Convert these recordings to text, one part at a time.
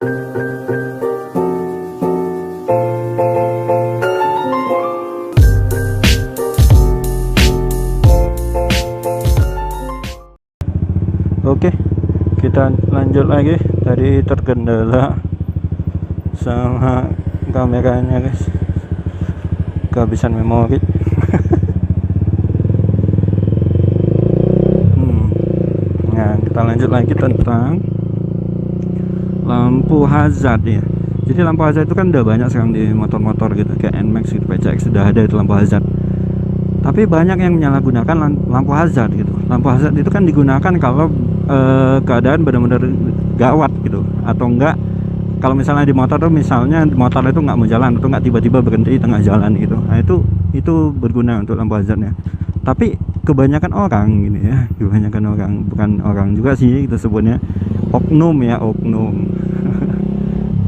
Oke, kita lanjut lagi. Tadi terkendala sama kameranya guys, kehabisan memori. Nah, kita lanjut lagi tentang lampu hazard ya. Jadi lampu hazard itu kan udah banyak sekarang di motor-motor gitu, kayak NMAX gitu, PCX sudah ada itu lampu hazard. Tapi banyak yang menyalahgunakan lampu hazard gitu. Lampu hazard itu kan digunakan kalau keadaan benar-benar gawat gitu, atau enggak kalau misalnya di motor tuh, misalnya motor itu nggak mau jalan atau nggak tiba-tiba berhenti di tengah jalan gitu. Nah itu berguna untuk lampu hazardnya. Tapi kebanyakan orang gini ya, kebanyakan orang, bukan orang juga sih kita sebutnya, oknum ya, oknum.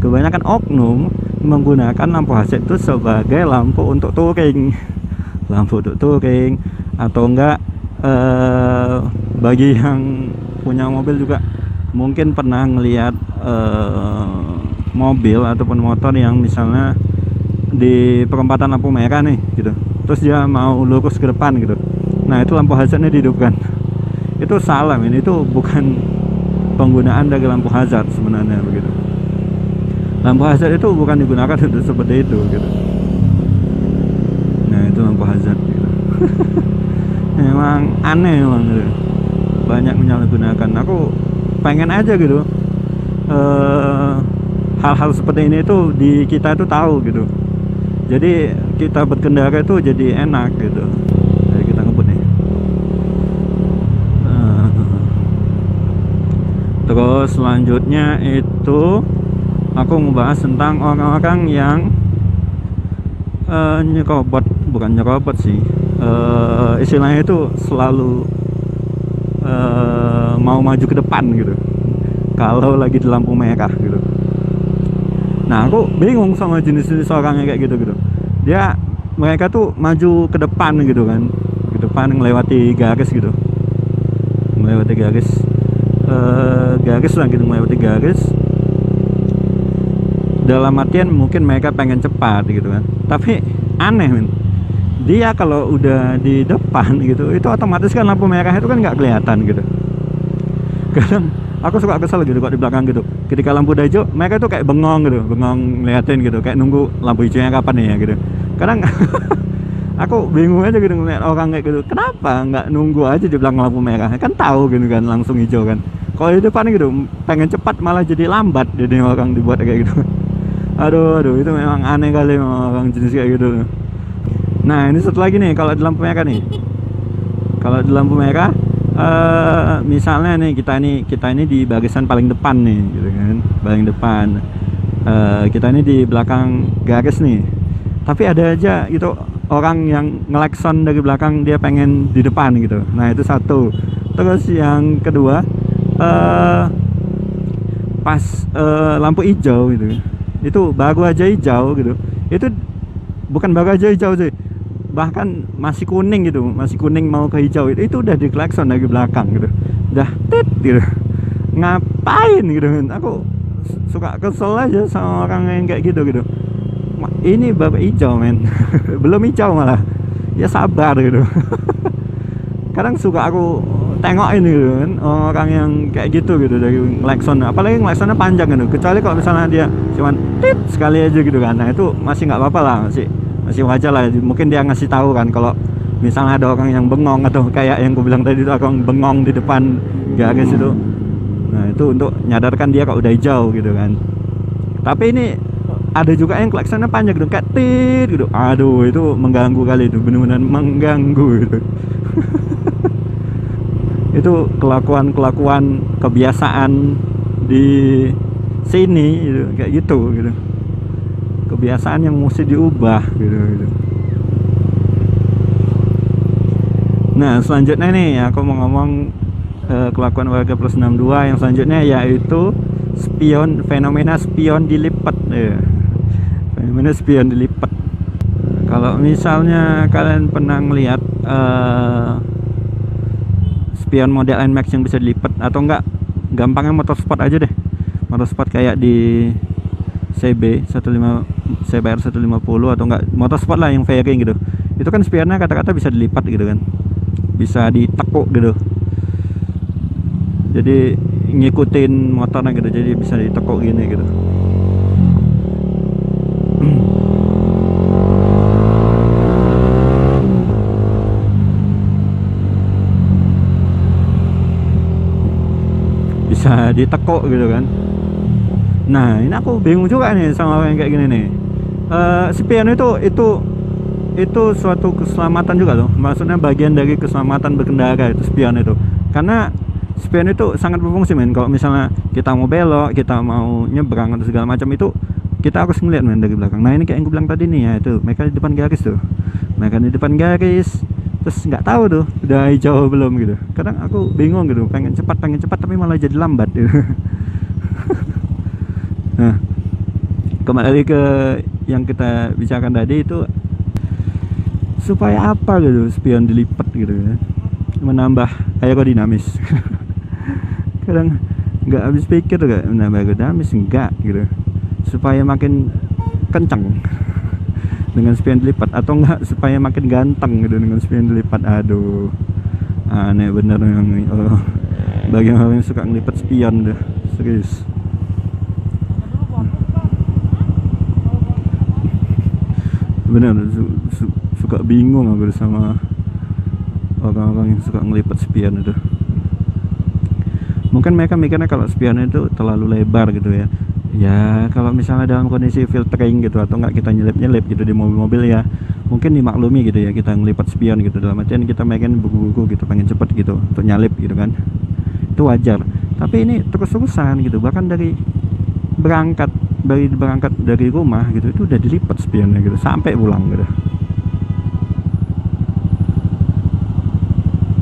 Kebanyakan oknum menggunakan lampu hazard itu sebagai lampu untuk touring, lampu untuk touring, atau enggak bagi yang punya mobil juga mungkin pernah ngelihat mobil ataupun motor yang misalnya di perempatan lampu merah nih gitu, terus dia mau lurus ke depan gitu. Nah itu lampu hazardnya dihidupkan. Itu salah, ini itu bukan penggunaan dari lampu hazard sebenarnya begitu. Lampu hazard itu bukan digunakan untuk seperti itu gitu. Nah itu lampu hazard gitu. Memang aneh memang gitu. Banyak menyalahgunakan. Aku pengen aja gitu hal-hal seperti ini tuh di kita tuh tahu gitu, jadi kita berkendara itu jadi enak gitu. Jadi kita ngebut nih. Terus selanjutnya itu aku membahas tentang orang-orang yang nyerobot, bukan nyerobot sih, istilahnya itu selalu mau maju ke depan gitu kalau lagi di lampu merah gitu. Nah aku bingung sama jenis-jenis orang yang kayak gitu. Mereka tuh maju ke depan gitu kan, ke depan melewati garis gitu, melewati garis, garis lah gitu, melewati garis dalam artian mungkin mereka pengen cepat gitu kan. Tapi aneh men, dia kalau udah di depan gitu, itu otomatis kan lampu merah itu kan nggak kelihatan gitu. Kadang aku suka kesel gitu kok di belakang gitu, ketika lampu udah hijau mereka tuh kayak bengong gitu, bengong ngeliatin gitu, kayak nunggu lampu hijaunya kapan nih ya gitu. Kadang aku bingung aja gitu ngeliat orang kayak gitu, kenapa nggak nunggu aja di belakang lampu merah, kan tahu gitu kan langsung hijau kan. Kalau di depan gitu pengen cepat malah jadi lambat, jadi orang dibuat kayak gitu. Aduh itu memang aneh kali orang jenis kayak gitu. Nah ini satu lagi nih, kalau di lampu merah nih, kalau di lampu merah misalnya nih kita ini di barisan paling depan nih gitu kan, paling depan, kita ini di belakang garis nih, tapi ada aja gitu orang yang ngelakson dari belakang, dia pengen di depan gitu. Nah itu satu. Terus yang kedua, pas lampu hijau gitu, itu baru aja hijau gitu, itu bukan baru aja hijau sih, bahkan masih kuning gitu, masih kuning mau ke hijau, itu udah diklakson dari belakang gitu, udah tit gitu. Ngapain gitu kan, aku suka kesel aja sama orang yang kayak gitu. Ini baru hijau men. Belum hijau malah, ya sabar gitu. Kadang suka aku tengokin gitu kan orang yang kayak gitu dari klakson, apalagi klaksonnya panjang gitu, kecuali kalau misalnya dia cuman tit sekali aja gitu kan. Nah itu masih nggak apa-apa lah, masih wajar lah, mungkin dia ngasih tahu kan kalau misalnya ada orang yang bengong, atau kayak yang aku bilang tadi itu orang bengong di depan garis itu. Nah itu untuk nyadarkan dia kalau udah hijau gitu kan. Tapi ini ada juga yang klaksonnya panjang gitu, kayak tit gitu. Aduh itu mengganggu kali, itu benar-benar mengganggu gitu. Itu kelakuan kebiasaan di sini gitu, kayak gitu. Kebiasaan yang mesti diubah gitu. Nah selanjutnya nih aku mau ngomong kelakuan warga plus 62 yang selanjutnya, yaitu fenomena spion dilipat ya. Fenomena spion dilipat. Kalau misalnya kalian pernah ngelihat spion model NMAX yang bisa dilipat, atau enggak gampangnya motorsport aja deh, motorsport kayak di CB 15 CBR 150 atau enggak motorsport lah yang fairing gitu, itu kan spionnya kata-kata bisa dilipat gitu kan, bisa ditekuk gitu, jadi ngikutin motornya gitu, jadi bisa ditekuk gini gitu. Bisa ditekuk gitu kan. Nah ini aku bingung juga nih sama yang kayak gini nih. Spion itu suatu keselamatan juga loh, maksudnya bagian dari keselamatan berkendara itu spion itu, karena spion itu sangat berfungsi men. Kalau misalnya kita mau belok, kita mau nyebrang atau segala macam itu kita harus ngeliat men dari belakang. Nah ini kayak yang gue bilang tadi nih ya, itu mereka di depan garis tuh, mereka di depan garis, terus nggak tahu tuh udah hijau belum gitu. Kadang aku bingung gitu, pengen cepat tapi malah jadi lambat gitu. Nah kembali ke yang kita bicarakan tadi itu, supaya apa gitu spion dilipat gitu ya, menambah aerodinamis. Kadang nggak habis pikir gak menambah aerodinamis, enggak gitu, supaya makin kencang dengan spion dilipat, atau enggak supaya makin ganteng gitu dengan spion dilipat. Aduh aneh bener yang bagi orang yang suka ngelipat spion deh, serius. Bener suka bingung aku sama orang-orang yang suka ngelipat spion itu. Mungkin mereka mikirnya kalau spion itu terlalu lebar gitu ya. Ya kalau misalnya dalam kondisi filtering gitu, atau enggak kita nyelip gitu di mobil-mobil ya, mungkin dimaklumi gitu ya, kita ngelipat spion gitu, dalam artian kita pengen buku-buku gitu, pengen cepet gitu untuk nyalip gitu kan, itu wajar. Tapi ini terus-terusan gitu, bahkan dari berangkat dari rumah gitu, itu udah dilipat spionnya gitu sampai pulang gitu,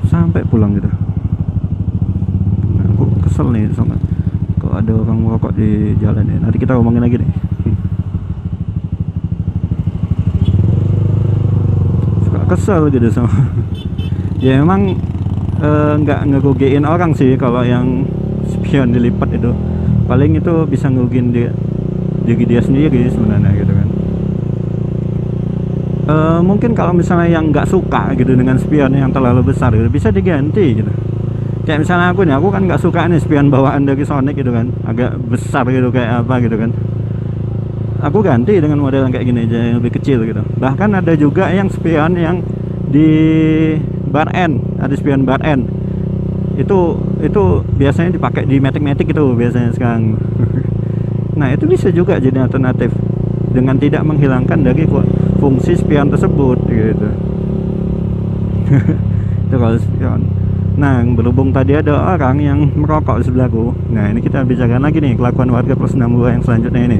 sampai pulang gitu. Nah, aku kesel nih sama kalau ada orang merokok di jalan ya. Nanti kita ngomongin lagi nih. Suka kesel gitu sama ya emang nggak ngerugiin orang sih kalau yang spion dilipat itu, paling itu bisa ngerugiin diri dia sendiri sebenarnya gitu kan. Mungkin kalau misalnya yang nggak suka gitu dengan spion yang terlalu besar gitu, bisa diganti gitu. Kayak misalnya aku kan nggak suka nih spion bawaan dari Sonic gitu kan, agak besar gitu kayak apa gitu kan, aku ganti dengan model yang kayak gini aja, yang lebih kecil gitu. Bahkan ada juga yang spion yang di bar end, ada spion bar end itu biasanya dipakai di Matic itu biasanya sekarang. Nah itu bisa juga jadi alternatif dengan tidak menghilangkan dari fungsi spion tersebut gitu. Itu kalau spion. Nah berhubung tadi ada orang yang merokok di sebelahku, nah ini kita bicarakan lagi nih kelakuan warga plus 62 yang selanjutnya ini,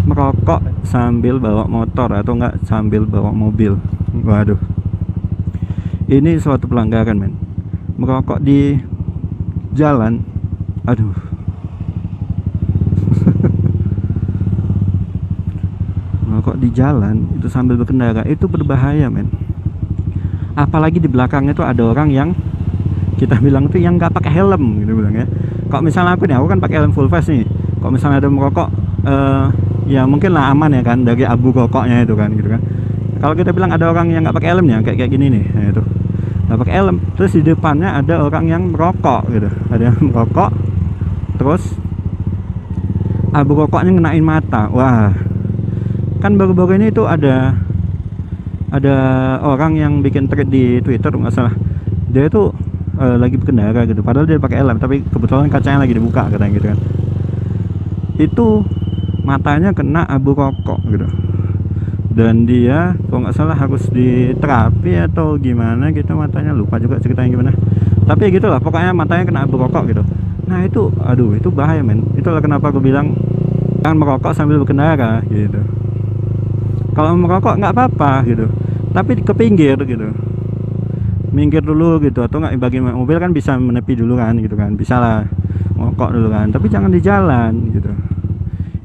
merokok sambil bawa motor atau enggak sambil bawa mobil. Waduh, ini suatu pelanggaran men, merokok di jalan. Aduh. Merokok di jalan itu sambil berkendara itu berbahaya men, apalagi di belakangnya tuh ada orang yang kita bilang tuh yang nggak pakai helm gitu bilang ya. Kalau misalnya aku kan pakai helm full face nih, kalau misalnya ada merokok ya mungkin lah aman ya kan dari abu rokoknya itu kan gitu kan. Kalau kita bilang ada orang yang nggak pakai helmnya kayak gini nih, nah itu nggak pakai helm, terus di depannya ada orang yang merokok gitu, ada yang merokok, terus abu rokoknya ngenain mata. Wah, kan baru-baru ini tuh ada orang yang bikin thread di Twitter nggak salah, dia itu lagi berkendara gitu, padahal dia pakai helm, tapi kebetulan kacanya lagi dibuka katanya gitu kan, itu matanya kena abu rokok gitu, dan dia kalau nggak salah harus diterapi atau gimana gitu, matanya lupa juga ceritanya gimana, tapi gitulah pokoknya matanya kena abu rokok gitu. Nah itu aduh itu bahaya men, itulah kenapa aku bilang jangan merokok sambil berkendara gitu. Kalau merokok nggak apa-apa gitu, tapi ke pinggir gitu, minggir dulu gitu, atau nggak bagi mobil kan bisa menepi dulu kan gitu kan, bisa lah merokok dulu kan, tapi jangan di jalan gitu,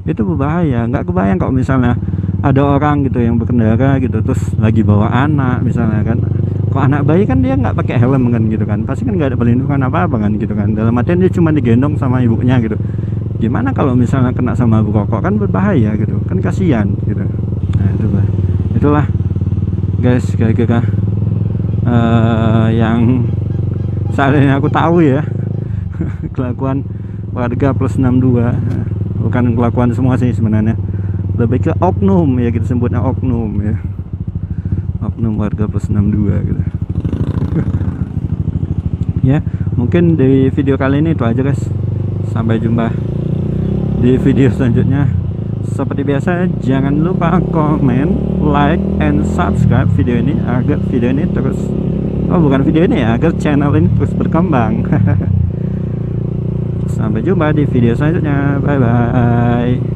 itu berbahaya. Nggak kebayang kalau misalnya ada orang gitu yang berkendara gitu, terus lagi bawa anak misalnya kan, kok anak bayi kan dia nggak pakai helm kan gitu kan, pasti kan nggak ada perlindungan apa-apa kan gitu kan, dalam artian dia cuma digendong sama ibunya gitu, Gimana kalau misalnya kena sama abu rokok, kan berbahaya gitu, kan kasihan gitu. Nah itulah guys kira-kira yang saat ini aku tahu ya. Kelakuan warga plus 62, bukan kelakuan semua sih sebenarnya, lebih ke oknum ya, kita sebutnya oknum ya, oknum warga plus 62 gitu. Ya mungkin di video kali ini itu aja guys, sampai jumpa di video selanjutnya. Seperti biasa jangan lupa komen, like, and subscribe video ini agar video ini terus, bukan video ini ya, agar channel ini terus berkembang. Sampai jumpa di video selanjutnya, bye bye.